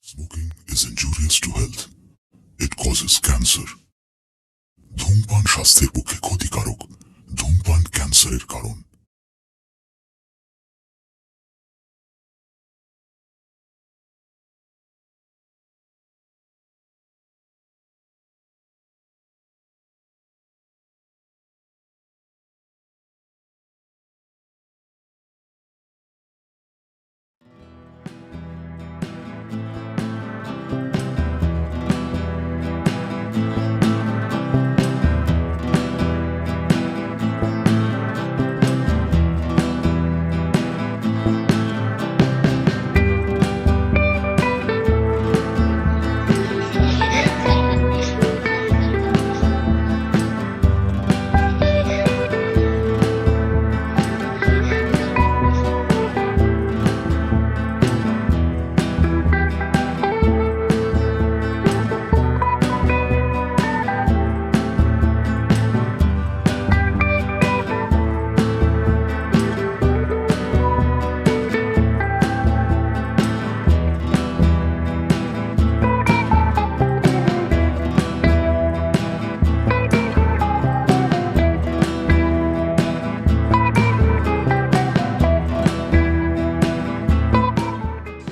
Smoking is injurious to health. It causes cancer. ধূমপান স্বাস্থ্যের পক্ষে ক্ষতিকারক। ধূমপান ক্যান্সারের কারণ।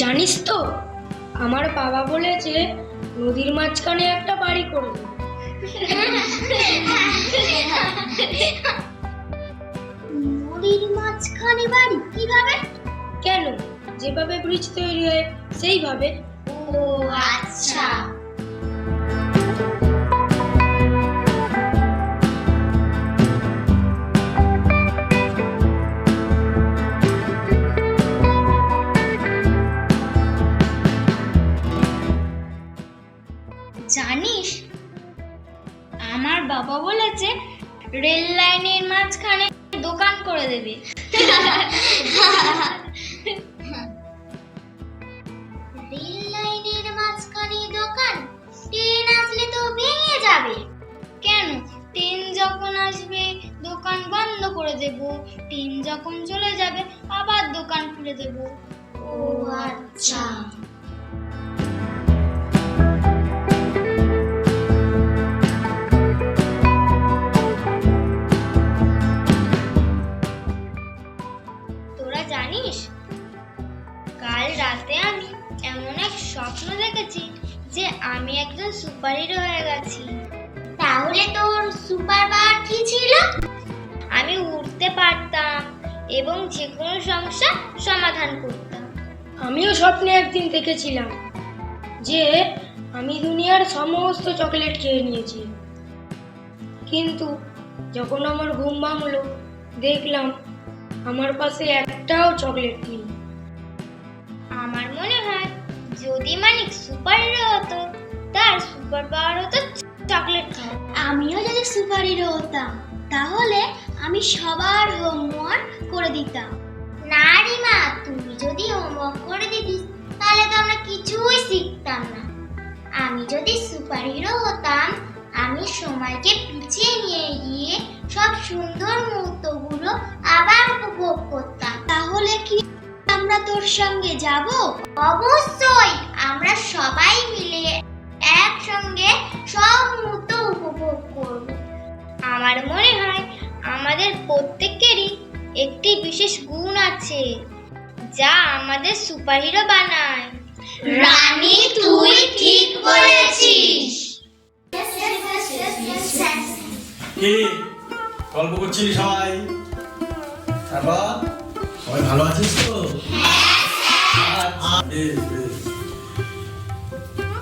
জানিস তো, আমার বাবা বলেছে নদীর মাঝখানে একটা বাড়ি করবে। নদীর মাঝখানে বাড়ি কিভাবে? কেন, যেভাবে ব্রিজ তৈরি হয় সেইভাবে। ও আচ্ছা। জানিস, আমার বাবা বলেছে রেল লাইনের মাঝখানে দোকান করে দেবে। রেল লাইনের মাঝখানে দোকান? ট্রেন আসলে তো ভেঙে যাবে। কেন, ট্রেন যখন আসবে দোকান বন্ধ করে দেব, ট্রেন যখন চলে যাবে আবার দোকান খুলে দেব। ও আচ্ছা। তোরা জানিস, কাল রাতে আমি এমন এক স্বপ্ন দেখেছি যে আমি একজন সুপারহিরো হয়ে গেছি। তাহলে তোর সুপার পাওয়ার কি ছিল? আমি উড়তে পারতাম এবং যে কোনো সমস্যা সমাধান করতাম। আমিও স্বপ্নে একদিন দেখেছিলাম যে আমি দুনিয়ার সমস্ত চকলেট খেয়ে নিয়েছি, কিন্তু যখন আমার ঘুম ভাঙলো দেখলাম আমার পাশে একটাও চকলেট নেই। আমার মনে হয় যদি মানিক সুপারহিরো হতো, তার সুপার পাওয়ার হতো চকলেট খাওয়া। আমিও যদি সুপারহিরো হতাম তাহলে আমি সবার হোমওয়ার্ক করে দিতাম। না রিমা, তুই যদি হোমওয়ার্ক করে দিতিস তাহলে তো আমরা কিছুই শিখতাম না। আমি যদি সুপারহিরো হতাম, আমি সময়কে পিছিয়ে নিয়ে গিয়ে সব সুন্দর মুহূর্তগুলো আবার উপভোগ করতাম। তাহলে কি আমরা তোর সঙ্গে যাব? অবশ্যই, আমরা সবাই মিলে একসঙ্গে সব মুহূর্ত উপভোগ করব। আমার মনে হয় আমাদের প্রত্যেকেরই একটি বিশেষ গুণ আছে যা আমাদের সুপারহিরো বানায়। রানী, তুই ঠিক বলেছিস। কি গল্প করছিলি সবাই? তারপর সবাই ভালো আছিস তো?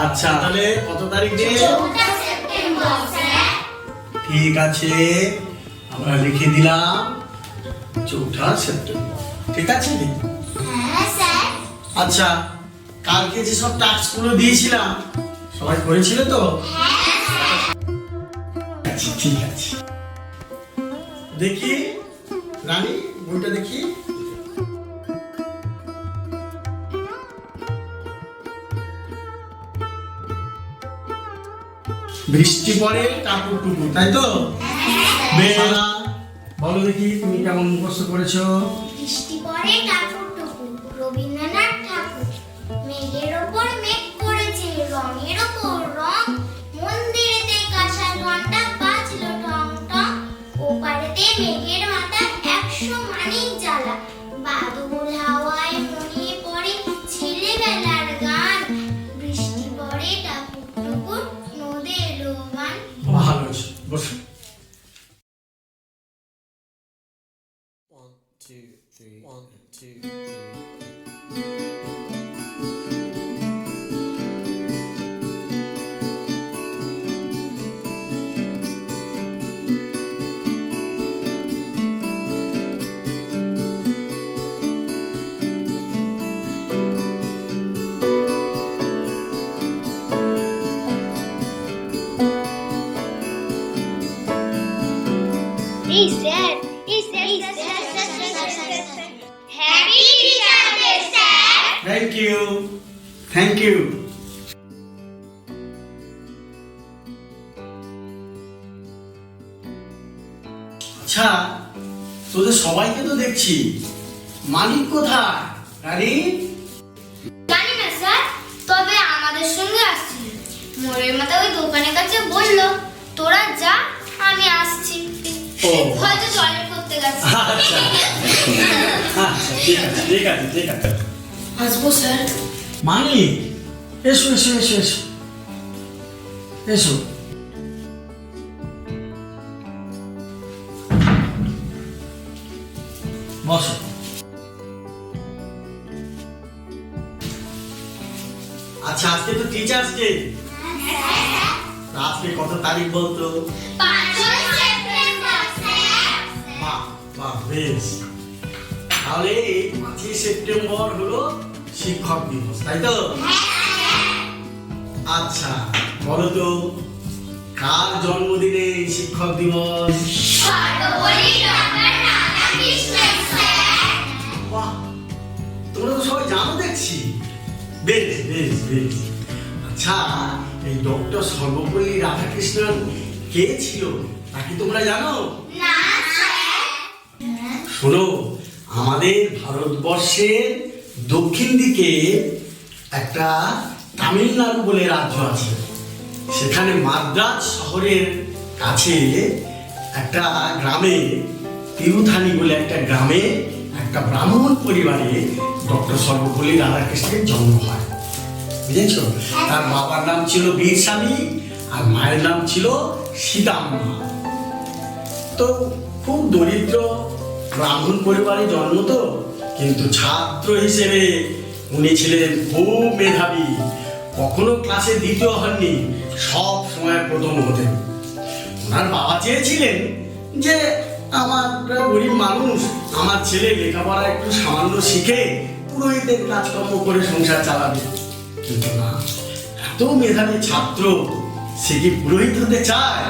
আচ্ছা, তাহলে কত তারিখ ডে? ঠিক আছে, আমরা লিখে দিলাম 4 সেপ্টেম্বর। ঠিক আছে? আচ্ছা, কালকে যে সব টাস্ক গুলো দিয়েছিলাম সবাই করেছিল তো? আচ্ছা, ঠিক আছে। দেখি রানী, বইটা দেখি। বৃষ্টি পড়ে টাপুর টুপুর, তাই তো? বেলা, বলো দেখি তুমি কেমন মুখস্থ করেছো? বৃষ্টি পড়ে টাপুর টুপুর, রবীন্দ্রনাথ ঠাকুর। মেঘের ওপর মেঘ মেঘের মাথা 100 মানিক জ্বালা, বাদল হাওয়ায় মনে পড়ে ছেলেবেলার গান, বৃষ্টি পড়ে টাপুর টুপুর নদে এলো গান। ভালো হয়েছে, বসো। 1 2 3 1 2 3 এই sir, happy teacher day sir. Thank you, thank you. আচ্ছা, তোদের সবাইকে তো দেখছি, মানিক কোথায়? রানী, জানি না স্যার, তবে আমাদের সঙ্গে আসছিল। মোড়ের মাথা ওই দোকানের কাছে বললো, তোরা যা, আমি আসছি। ও। হয়তো টয়লেট করতে গেছে। আচ্ছা আচ্ছা, ঠিক আছে ঠিক আছে ঠিক আছে। আসবো স্যার। মানিক, এসো এসো এসো এসো এসো। বসো। আচ্ছা, আজকে তো টিচার্স ডে, আজকে কত তারিখ বলতো? 5 সেপ্টেম্বর স্যার। বাহ বাহ, বেশ। তাহলে এই 5 সেপ্টেম্বর হলো শিক্ষক দিবস, তাই তো? আচ্ছা, বলো তো কার জন্মদিনে এই শিক্ষক দিবস? Sarvepalli doctor Radhakrishnan sir. বাহ, তোমরা তো সবাই জানো দেখছি। বেশ বেশ বেশ। আচ্ছা, এই ডক্টর সর্বপল্লী রাধাকৃষ্ণন কে ছিল তা কি তোমরা জানো? না স্যার। শোনো, আমাদের ভারতবর্ষের দক্ষিণ দিকে একটা তামিলনাড়ু বলে রাজ্য আছে। সেখানে মাদ্রাজ শহরের কাছে একটা গ্রামে, তিরুথানি বলে একটা গ্রামে, একটা ব্রাহ্মণ পরিবারে ডক্টর সর্বপল্লী রাধাকৃষ্ণের জন্ম হয়। বুঝেছ? তার বাবার নাম ছিল বীরস্বামী আর মায়ের নাম ছিল সীতাম্মা। তো খুব দরিদ্র ব্রাহ্মণ পরিবারে জন্ম, তো কিন্তু ছাত্র হিসেবে উনি ছিলেন খুব মেধাবী। কখনো ক্লাসে দ্বিতীয় হননি, সব সময় প্রথম হতেন। ওনার বাবা চেয়েছিলেন যে আমার গরিব মানুষ, আমার ছেলে লেখাপড়া একটু সামান্য শিখে পুরোহিতের কাজকর্ম করে সংসার চালাবে। কিন্তু না, এত মেধাবী ছাত্র, সে কি পুরোহিত হতে চায়?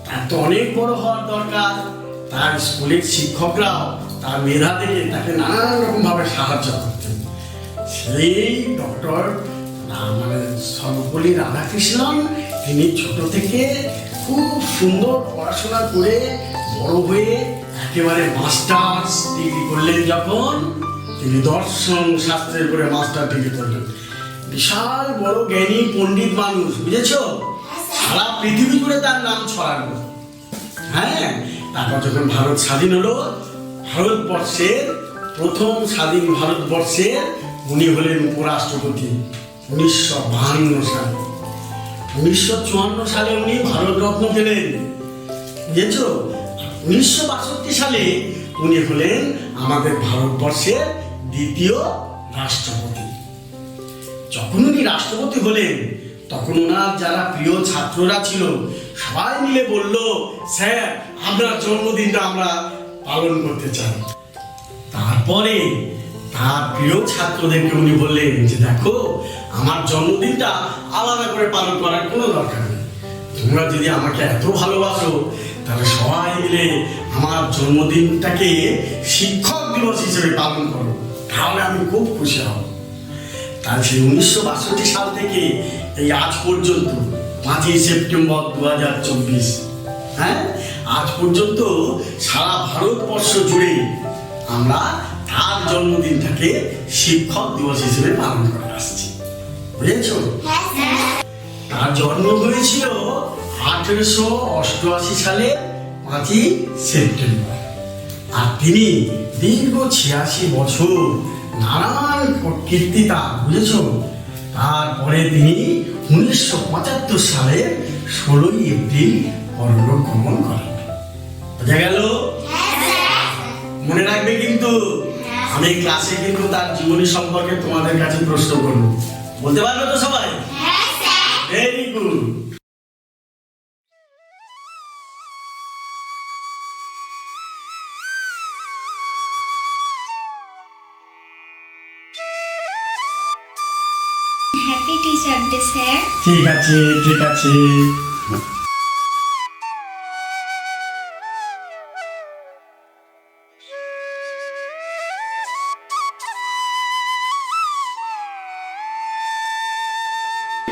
তার তো অনেক বড় হওয়ার দরকার। তার স্কুলের শিক্ষকরাও তার মেধা থেকে তাকে নানান রকম ভাবে সাহায্য করতেন। সেই ডক্টর মানে সর্বপল্লী রাধাকৃষ্ণন, তিনি ছোট থেকে খুব সুন্দর পড়াশোনা করে বড় হয়ে একেবারে মাস্টার্স ডিগ্রি করলেন। যখন তিনি দর্শন শাস্ত্রের উপরে মাস্টার ডিগ্রি করলেন, বিশাল বড় জ্ঞানী পণ্ডিত মানুষ, বুঝেছ? সারা পৃথিবী জুড়ে তার নাম ছড়ানো। হ্যাঁ, তারপর যখন ভারত স্বাধীন হলো, ভারতবর্ষের প্রথম স্বাধীন ভারতবর্ষের উনি হলেন উপরাষ্ট্রপতি 1952 সালে। 1954 সালে উনি ভারতরত্ন পেলেন, বুঝেছ? 1962 সালে উনি হলেন আমাদের ভারতবর্ষের দ্বিতীয় রাষ্ট্রপতি। যখন উনি রাষ্ট্রপতি হলেন, তখন ওনার যারা প্রিয় ছাত্ররা ছিল, সবাই মিলে বলল, স্যার আপনার জন্মদিনটা আমরা পালন করতে চাই। তারপরে তার প্রিয় ছাত্রদেরকে উনি বললেন যে দেখো, আমার জন্মদিনটা আলাদা করে পালন করার কোনো দরকার নেই। তোমরা যদি আমাকে এত ভালোবাসো, তাহলে সবাই মিলে আমার জন্মদিনটাকে শিক্ষক দিবস হিসেবে পালন করো, তাহলে আমি খুব খুশি হব। তার সেই 1962 সাল থেকে এই আজ পর্যন্ত 5 সেপ্টেম্বর 2024, হ্যাঁ, আজ পর্যন্ত সারা ভারতবর্ষ জুড়ে আমরা তার জন্মদিনটাকে শিক্ষক দিবস হিসেবে পালন করে আসছি। বুঝেছ? তার জন্ম হয়েছিল 1888 সালে 5 সেপ্টেম্বর। আর তিনি দীর্ঘ 86 বছর নানান কীর্তিতা, বুঝেছ? তারপরে তিনি 1975 সালে 16ই এপ্রিল পরলোক গমন করেন। বোঝা গেল? মনে রাখবে কিন্তু, আমি ক্লাসে কিন্তু তার জীবনী সম্পর্কে তোমাদের কাছে প্রশ্ন করব। বলতে পারবে তো সবাই? Very good. Happy teacher day sir. ঠিক আছে, ঠিক আছে।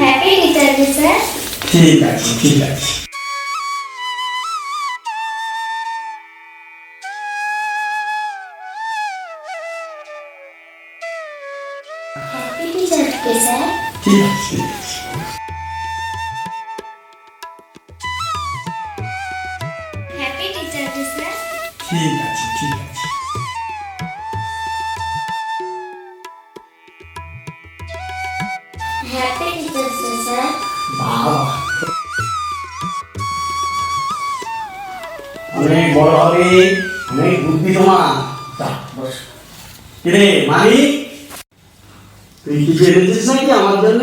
Happy teacher day sir. ঠিক আছে, ঠিক আছে। Happy teacher day sir. ঠিক আছে, ঠিক আছে। Happy teacher day sir. ঠিক আছে, ঠিক আছে। Happy teacher day sir. বাবা, অনেক বড় হবে, অনেক বুদ্ধি তোমার। কিরে মানিক, তুই কিছু এনেছিস নাকি আমার জন্য?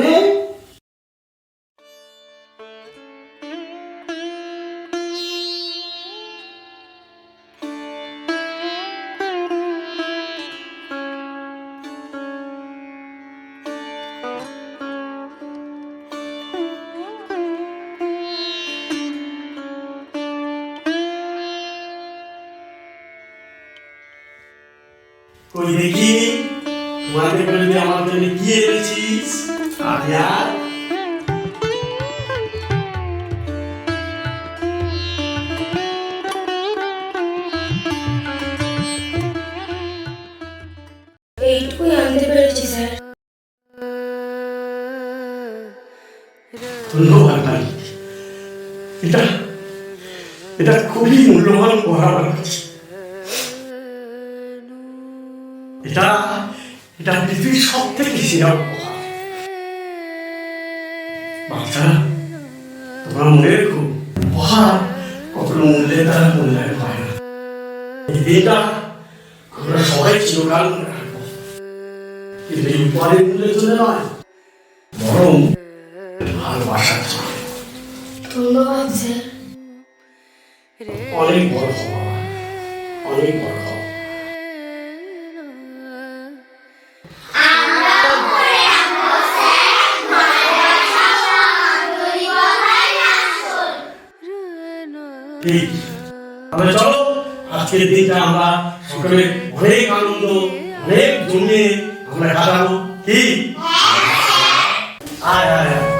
কই দেখি তোমাদের বাড়িতে আমার জন্য কি এনেছিস? আরিয়া, এইটুকুই আনতে পেরেছি স্যার। ধন্যবাদ ভাই। এটা এটা খুবই মূল্যবান পড়া আমার কাছে। এটা এটা পৃথিবীর সব থেকে সেরা উপহার। বাচ্চারা, তোমরা মনে রেখো, উপহার কখনো মূল্যের দ্বারা মূল্যায়ন হয় না। এই দিনটা আমরা সবাই চিরকাল মনে রাখবো, কিন্তু এই উপহারের মূল্যের জন্য নয়, বরং ভালোবাসার জন্য। ধন্যবাদ স্যার। অনেক বড় হওয়া, অনেক বড় হওয়া। আমরা চলো, আজকের দিনটা আমরা সকলে অনেক আনন্দ, অনেক জমিয়ে আমরা কাটাবো। কি? আয় আয় আয়।